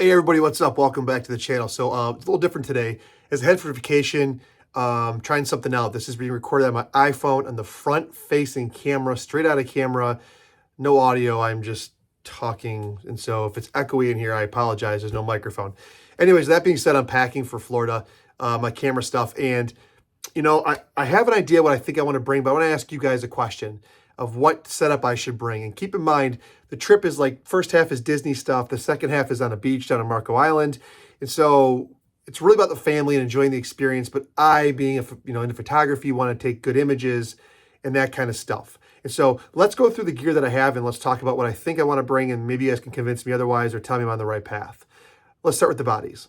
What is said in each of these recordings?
Hey everybody, what's up? Welcome back to the channel. So it's a little different today. As a head for vacation, trying something out. This is being recorded on my iPhone on the front-facing camera, straight out of camera, no audio. I'm just talking, and so if it's echoey in here, I apologize. There's no microphone. Anyways, that being said, I'm packing for Florida, my camera stuff, and I have an idea what I think I want to bring, but I want to ask you guys a question of what setup I should bring. And keep in mind, the trip is like, first half is Disney stuff, the second half is on a beach down in Marco Island. And so it's really about the family and enjoying the experience, but I, being into photography, want to take good images and that kind of stuff. And so let's go through the gear that I have and let's talk about what I think I want to bring, and maybe you guys can convince me otherwise or tell me I'm on the right path. Let's start with the bodies.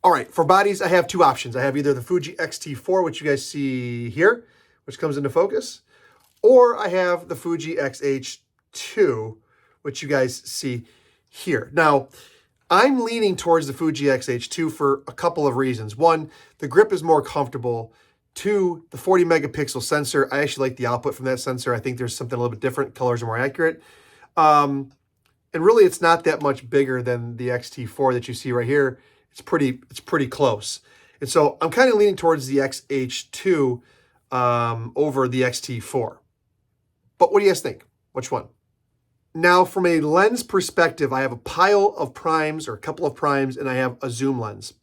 All right, for bodies, I have two options. I have either the Fuji X-T4, which you guys see here, which comes into focus, or I have the Fuji X-H2, which you guys see here. Now, I'm leaning towards the Fuji X-H2 for a couple of reasons. One, the grip is more comfortable. Two, the 40 megapixel sensor. I actually like the output from that sensor. I think there's something a little bit different. Colors are more accurate. And really, it's not that much bigger than the X-T4 that you see right here. It's pretty close. And so I'm kind of leaning towards the X-H2 over the X-T4. But what do you guys think? Which one? Now, from a lens perspective, I have a pile of primes, or a couple of primes, and I have a zoom lens.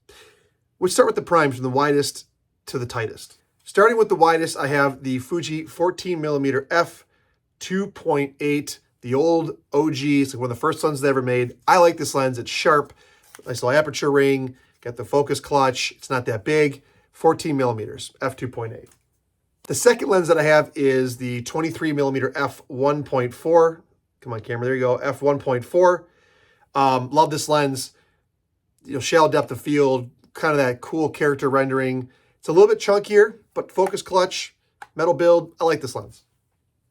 We'll start with the primes from the widest to the tightest. Starting with the widest, I have the Fuji 14mm f2.8, the old OG. It's like one of the first lenses they ever made. I like this lens. It's sharp, nice little aperture ring, got the focus clutch. It's not that big, 14mm, f2.8. The second lens that I have is the 23mm f1.4. Come on, camera. There you go. f1.4. Love this lens. Shallow depth of field, kind of that cool character rendering. It's a little bit chunkier, but focus clutch, metal build. I like this lens.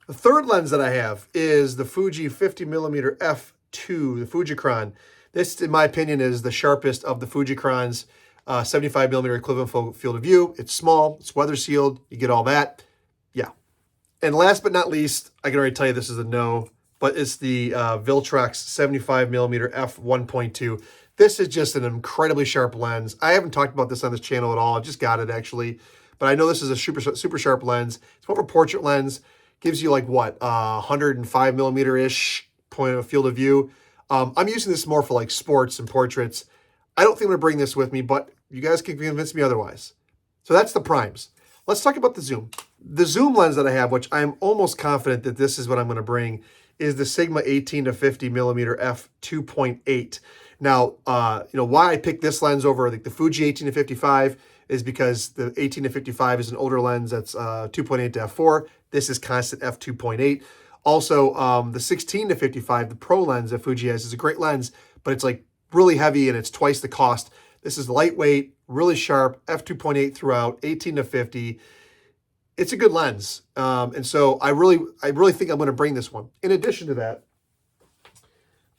The third lens that I have is the Fuji 50mm f2, the Fujicron. This, in my opinion, is the sharpest of the Fujicrons. 75mm equivalent field of view. It's small, it's weather sealed, you get all that. Yeah. And last but not least, I can already tell you this is a no, but it's the Viltrox 75mm f1.2. This is just an incredibly sharp lens. I haven't talked about this on this channel at all. I just got it actually, but I know this is a super sharp lens. It's more of a portrait lens. Gives you like what, 105mm-ish point of field of view. I'm using this more for like sports and portraits. I don't think I'm gonna bring this with me, but you guys can convince me otherwise. So that's the primes. Let's talk about the zoom. The zoom lens that I have, which I'm almost confident that this is what I'm gonna bring, is the Sigma 18-50mm f2.8. Now, why I picked this lens over the Fuji 18-55 is because the 18-55 is an older lens that's 2.8 to f4. This is constant f2.8. Also, the 16-55, the Pro lens that Fuji has, is a great lens, but it's like really heavy and it's twice the cost. This is lightweight, really sharp, f2.8 throughout, 18-50. It's a good lens. And so I really think I'm going to bring this one. In addition to that,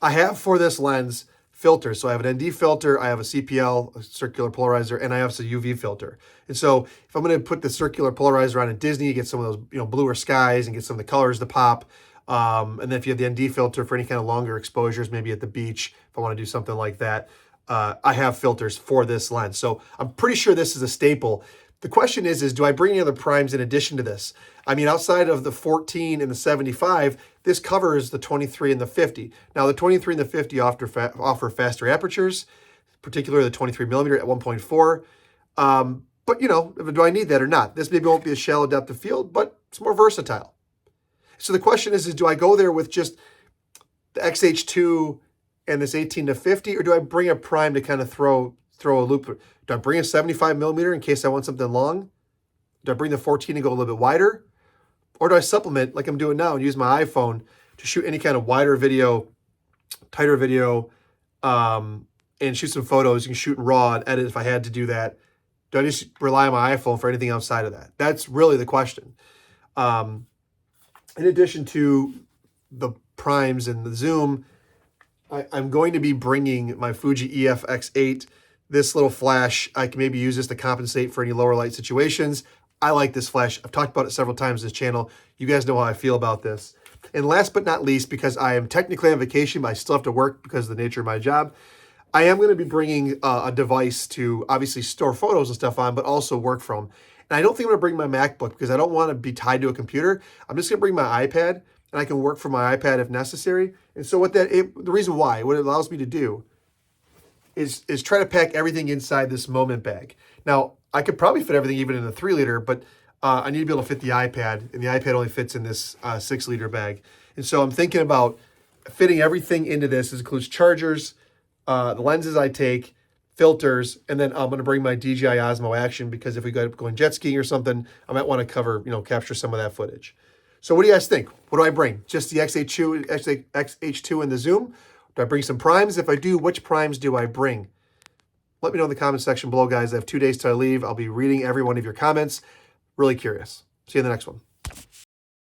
I have for this lens filters. So I have an ND filter, I have a CPL, a circular polarizer, and I have a UV filter. And so if I'm going to put the circular polarizer on at Disney, get some of those bluer skies and get some of the colors to pop. And then if you have the ND filter for any kind of longer exposures, maybe at the beach, if I want to do something like that, I have filters for this lens. So I'm pretty sure this is a staple. The question is do I bring any other primes in addition to this? I mean, outside of the 14 and the 75, this covers the 23 and the 50. Now, the 23 and the 50 offer faster apertures, particularly the 23mm at 1.4. But, do I need that or not? This maybe won't be a shallow depth of field, but it's more versatile. So the question is do I go there with just the XH2 and this 18-50, or do I bring a prime to kind of throw a loop? Do I bring a 75mm in case I want something long? Do I bring the 14 and go a little bit wider? Or do I supplement like I'm doing now and use my iPhone to shoot any kind of wider video, tighter video, and shoot some photos? You can shoot in RAW and edit if I had to do that. Do I just rely on my iPhone for anything outside of that? That's really the question. In addition to the primes and the zoom, I'm going to be bringing my Fuji EF X8. This little flash, I can maybe use this to compensate for any lower light situations. I like this flash. I've talked about it several times on this channel. You guys know how I feel about this. And last but not least, because I am technically on vacation, but I still have to work because of the nature of my job, I am going to be bringing a device to obviously store photos and stuff on, but also work from. And I don't think I'm going to bring my MacBook because I don't want to be tied to a computer. I'm just going to bring my iPad, and I can work from my iPad if necessary. And so the reason why, what it allows me to do is try to pack everything inside this Moment bag. Now, I could probably fit everything even in a 3-liter, but I need to be able to fit the iPad, and the iPad only fits in this 6-liter bag. And so I'm thinking about fitting everything into this. This includes chargers, the lenses I take, filters, and then I'm going to bring my DJI Osmo Action because if we go going jet skiing or something, I might want to capture some of that footage. So what do you guys think? What do I bring? Just the XH2 and the Zoom? Do I bring some primes? If I do, which primes do I bring? Let me know in the comment section below, guys. I have 2 days till I leave. I'll be reading every one of your comments. Really curious. See you in the next one.